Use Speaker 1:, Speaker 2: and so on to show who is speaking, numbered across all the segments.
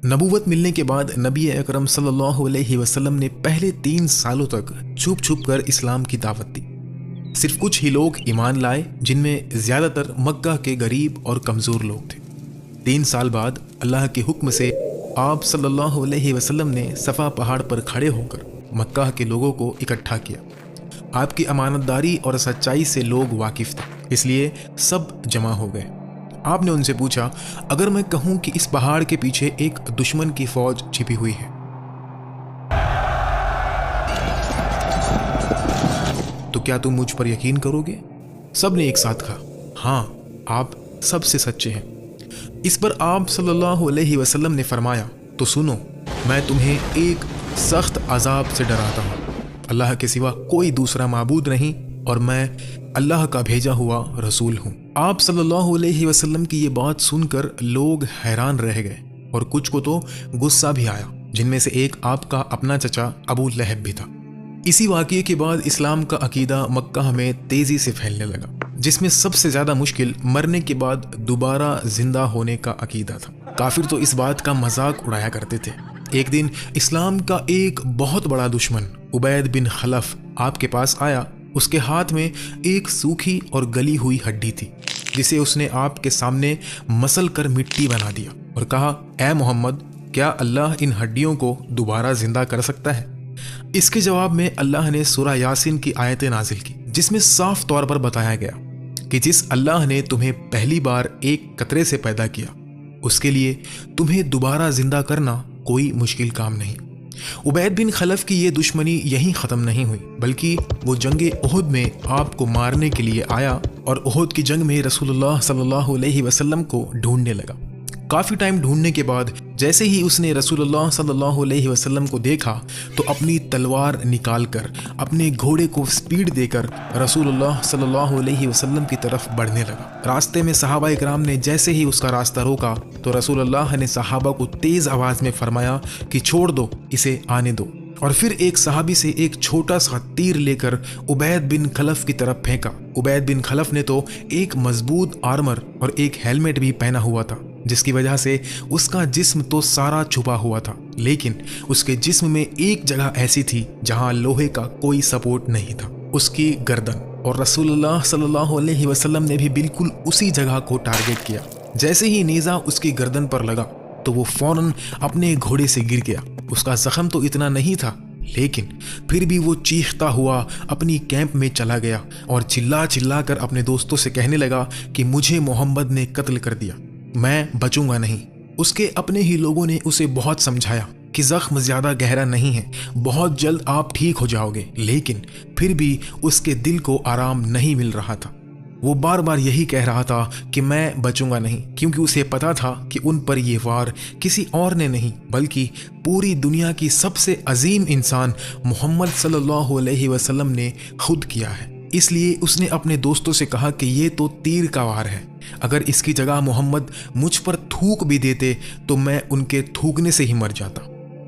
Speaker 1: نبوت ملنے کے بعد نبی اکرم صلی اللہ علیہ وسلم نے پہلے 3 سالوں تک چھپ چھپ کر اسلام کی دعوت دی۔ صرف کچھ ہی لوگ ایمان لائے، جن میں زیادہ تر مکہ کے غریب اور کمزور لوگ تھے۔ 3 سال بعد اللہ کے حکم سے آپ صلی اللہ علیہ وسلم نے صفا پہاڑ پر کھڑے ہو کر مکہ کے لوگوں کو اکٹھا کیا۔ آپ کی امانت داری اور سچائی سے لوگ واقف تھے، اس لیے سب جمع ہو گئے۔ آپ نے ان سے پوچھا، اگر میں کہوں کہ اس پہاڑ کے پیچھے ایک دشمن کی فوج چھپی ہوئی ہے تو کیا تم مجھ پر یقین کرو گے؟ سب نے ایک ساتھ کہا، ہاں، آپ سب سے سچے ہیں۔ اس پر آپ صلی اللہ علیہ وسلم نے فرمایا، تو سنو، میں تمہیں ایک سخت عذاب سے ڈراتا ہوں۔ اللہ کے سوا کوئی دوسرا معبود نہیں اور میں اللہ کا بھیجا ہوا رسول ہوں۔ آپ صلی اللہ علیہ وسلم کی یہ بات سن کر لوگ حیران رہ گئے اور کچھ کو تو غصہ بھی آیا، جن میں سے ایک آپ کا اپنا چچا ابو لہب بھی تھا۔ اسی واقعے کے بعد اسلام کا عقیدہ مکہ میں تیزی سے پھیلنے لگا، جس میں سب سے زیادہ مشکل مرنے کے بعد دوبارہ زندہ ہونے کا عقیدہ تھا۔ کافر تو اس بات کا مذاق اڑایا کرتے تھے۔ ایک دن اسلام کا ایک بہت بڑا دشمن عبید بن خلف آپ کے پاس آیا۔ اس کے ہاتھ میں ایک سوکھی اور گلی ہوئی ہڈی تھی، جسے اس نے آپ کے سامنے مسل کر مٹی بنا دیا اور کہا، اے محمد، کیا اللہ ان ہڈیوں کو دوبارہ زندہ کر سکتا ہے؟ اس کے جواب میں اللہ نے سورہ یاسین کی آیت نازل کی، جس میں صاف طور پر بتایا گیا کہ جس اللہ نے تمہیں پہلی بار ایک قطرے سے پیدا کیا، اس کے لیے تمہیں دوبارہ زندہ کرنا کوئی مشکل کام نہیں۔ عبید بن خلف کی یہ دشمنی یہیں ختم نہیں ہوئی، بلکہ وہ جنگ احد میں آپ کو مارنے کے لیے آیا اور احد کی جنگ میں رسول اللہ صلی اللہ علیہ وسلم کو ڈھونڈنے لگا۔ کافی ٹائم ڈھونڈنے کے بعد جیسے ہی اس نے رسول اللہ صلی اللہ علیہ وسلم کو دیکھا تو اپنی تلوار نکال کر اپنے گھوڑے کو سپیڈ دے کر رسول اللہ صلی اللہ علیہ وسلم کی طرف بڑھنے لگا۔ راستے میں صحابہ اکرام نے جیسے ہی اس کا راستہ روکا تو رسول اللہ نے صحابہ کو تیز آواز میں فرمایا کہ چھوڑ دو، اسے آنے دو، اور پھر ایک صحابی سے ایک چھوٹا سا تیر لے کر عبید بن خلف کی طرف پھینکا۔ عبید بن خلف نے تو ایک مضبوط آرمر اور ایک ہیلمٹ بھی پہنا ہوا تھا، جس کی وجہ سے اس کا جسم تو سارا چھپا ہوا تھا، لیکن اس کے جسم میں ایک جگہ ایسی تھی جہاں لوہے کا کوئی سپورٹ نہیں تھا، اس کی گردن، اور رسول اللہ صلی اللہ علیہ وسلم نے بھی بالکل اسی جگہ کو ٹارگٹ کیا۔ جیسے ہی نیزہ اس کی گردن پر لگا تو وہ فوراً اپنے گھوڑے سے گر گیا۔ اس کا زخم تو اتنا نہیں تھا، لیکن پھر بھی وہ چیختا ہوا اپنی کیمپ میں چلا گیا اور چلا چلا کر اپنے دوستوں سے کہنے لگا کہ مجھے محمد نے قتل کر دیا، میں بچوں گا نہیں۔ اس کے اپنے ہی لوگوں نے اسے بہت سمجھایا کہ زخم زیادہ گہرا نہیں ہے، بہت جلد آپ ٹھیک ہو جاؤ گے، لیکن پھر بھی اس کے دل کو آرام نہیں مل رہا تھا۔ وہ بار بار یہی کہہ رہا تھا کہ میں بچوں گا نہیں، کیونکہ اسے پتا تھا کہ ان پر یہ وار کسی اور نے نہیں بلکہ پوری دنیا کی سب سے عظیم انسان محمد صلی اللہ علیہ وسلم نے خود کیا ہے۔ اس لیے اس نے اپنے دوستوں سے کہا کہ یہ تو تیر کا وار ہے، اگر اس کی جگہ محمد مجھ پر تھوک بھی دیتے تو میں ان کے تھوکنے سے ہی مر جاتا۔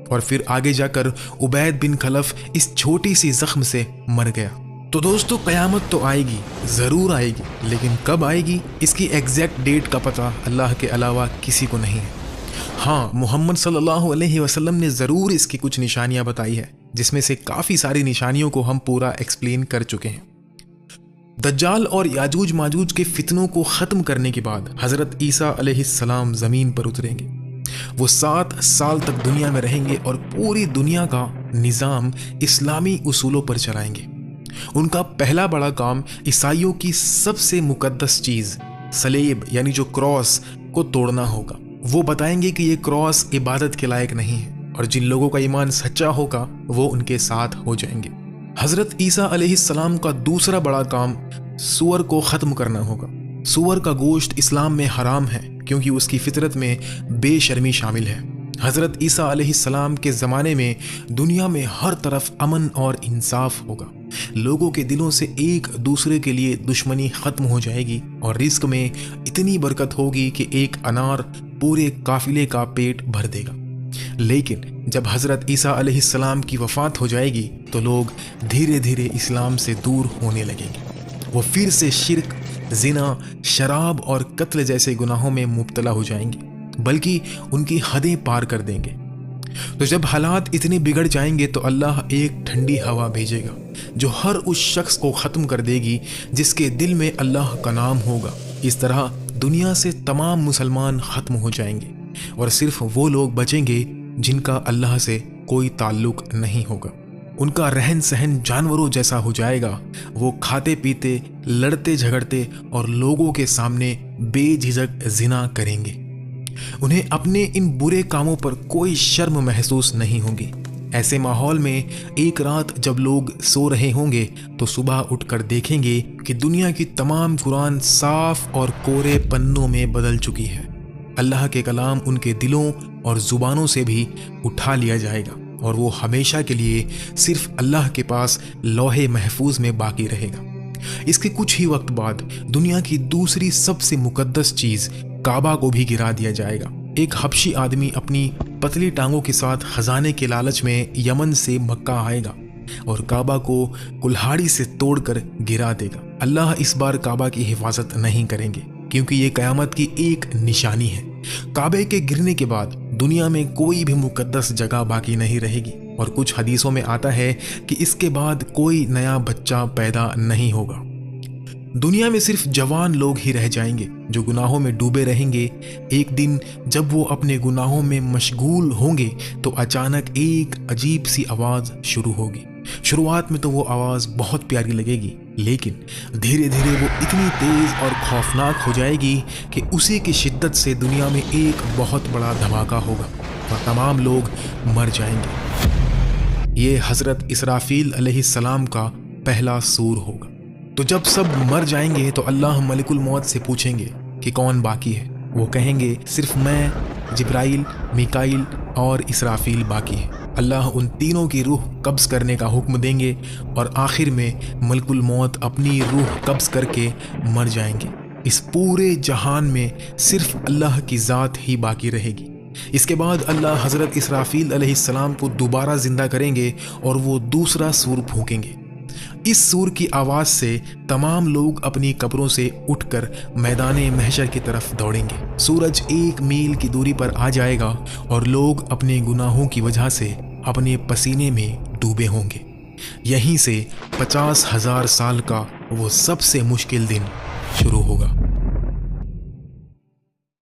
Speaker 1: اور پھر آگے جا کر عبید بن خلف اس چھوٹی سی زخم سے مر گیا۔ تو دوستو، قیامت تو آئے گی، ضرور آئے گی، لیکن کب آئے گی اس کی ایگزیکٹ ڈیٹ کا پتہ اللہ کے علاوہ کسی کو نہیں ہے۔ ہاں، محمد صلی اللہ علیہ وسلم نے ضرور اس کی کچھ نشانیاں بتائی ہے، جس میں سے کافی ساری نشانیوں کو ہم پورا ایکسپلین کر چکے ہیں۔ دجال اور یاجوج ماجوج کے فتنوں کو ختم کرنے کے بعد حضرت عیسیٰ علیہ السلام زمین پر اتریں گے۔ وہ 7 سال تک دنیا میں رہیں گے اور پوری دنیا کا نظام اسلامی اصولوں پر چلائیں گے۔ ان کا پہلا بڑا کام عیسائیوں کی سب سے مقدس چیز صلیب یعنی جو کراس کو توڑنا ہوگا۔ وہ بتائیں گے کہ یہ کراس عبادت کے لائق نہیں ہے، اور جن لوگوں کا ایمان سچا ہوگا وہ ان کے ساتھ ہو جائیں گے۔ حضرت عیسیٰ علیہ السلام کا دوسرا بڑا کام سور کو ختم کرنا ہوگا۔ سور کا گوشت اسلام میں حرام ہے، کیونکہ اس کی فطرت میں بے شرمی شامل ہے۔ حضرت عیسیٰ علیہ السلام کے زمانے میں دنیا میں ہر طرف امن اور انصاف ہوگا، لوگوں کے دلوں سے ایک دوسرے کے لیے دشمنی ختم ہو جائے گی، اور رزق میں اتنی برکت ہوگی کہ ایک انار پورے قافلے کا پیٹ بھر دے گا۔ لیکن جب حضرت عیسیٰ علیہ السلام کی وفات ہو جائے گی تو لوگ دھیرے دھیرے اسلام سے دور ہونے لگیں گے۔ وہ پھر سے شرک، زنا، شراب اور قتل جیسے گناہوں میں مبتلا ہو جائیں گے۔ بلکہ ان کی حدیں پار کر دیں گے۔ تو جب حالات اتنے بگڑ جائیں گے تو اللہ ایک ٹھنڈی ہوا بھیجے گا جو ہر اس شخص کو ختم کر دے گی جس کے دل میں اللہ کا نام ہوگا۔ اس طرح دنیا سے تمام مسلمان ختم ہو جائیں گے اور صرف وہ لوگ بچیں گے جن کا اللہ سے کوئی تعلق نہیں ہوگا۔ ان کا رہن سہن جانوروں جیسا ہو جائے گا۔ وہ کھاتے پیتے، لڑتے جھگڑتے اور لوگوں کے سامنے بے جھجک زنا کریں گے۔ انہیں اپنے ان برے کاموں پر کوئی شرم محسوس نہیں ہوگی۔ ایسے ماحول میں ایک رات جب لوگ سو رہے ہوں گے تو صبح اٹھ کر دیکھیں گے کہ دنیا کی تمام قرآن صاف اور کورے پنوں میں بدل چکی ہے۔ اللہ کے کلام ان کے دلوں اور زبانوں سے بھی اٹھا لیا جائے گا اور وہ ہمیشہ کے لیے صرف اللہ کے پاس لوح محفوظ میں باقی رہے گا۔ اس کے کچھ ہی وقت بعد دنیا کی دوسری سب سے مقدس چیز کعبہ کو بھی گرا دیا جائے گا۔ ایک حبشی آدمی اپنی پتلی ٹانگوں کے ساتھ خزانے کے لالچ میں یمن سے مکہ آئے گا اور کعبہ کو کلہاڑی سے توڑ کر گرا دے گا۔ اللہ اس بار کعبہ کی حفاظت نہیں کریں گے کیونکہ یہ قیامت کی ایک نشانی ہے۔ کعبے کے گرنے کے بعد دنیا میں کوئی بھی مقدس جگہ باقی نہیں رہے گی، اور کچھ حدیثوں میں آتا ہے کہ اس کے بعد کوئی نیا بچہ پیدا نہیں ہوگا۔ دنیا میں صرف جوان لوگ ہی رہ جائیں گے جو گناہوں میں ڈوبے رہیں گے۔ ایک دن جب وہ اپنے گناہوں میں مشغول ہوں گے تو اچانک ایک عجیب سی آواز شروع ہوگی۔ شروعات میں تو وہ آواز بہت پیاری لگے گی، لیکن دھیرے دھیرے وہ اتنی تیز اور خوفناک ہو جائے گی کہ اسی کی شدت سے دنیا میں ایک بہت بڑا دھماکہ ہوگا اور تمام لوگ مر جائیں گے۔ یہ حضرت اسرافیل علیہ السلام کا پہلا سور ہوگا۔ تو جب سب مر جائیں گے تو اللہ ملک الموت سے پوچھیں گے کہ کون باقی ہے۔ وہ کہیں گے صرف میں، جبرائیل، میکائیل اور اسرافیل باقی ہے۔ اللہ ان تینوں کی روح قبض کرنے کا حکم دیں گے اور آخر میں ملک الموت اپنی روح قبض کر کے مر جائیں گے۔ اس پورے جہان میں صرف اللہ کی ذات ہی باقی رہے گی۔ اس کے بعد اللہ حضرت اسرافیل علیہ السلام کو دوبارہ زندہ کریں گے اور وہ دوسرا سور پھونکیں گے۔ اس سور کی آواز سے تمام لوگ اپنی قبروں سے اٹھ کر میدان محشر کی طرف دوڑیں گے۔ سورج 1 میل کی دوری پر آ جائے گا اور لوگ اپنے گناہوں کی وجہ سے اپنے پسینے میں ڈوبے ہوں گے۔ یہیں سے 50,000 سال کا وہ سب سے مشکل دن شروع ہوگا۔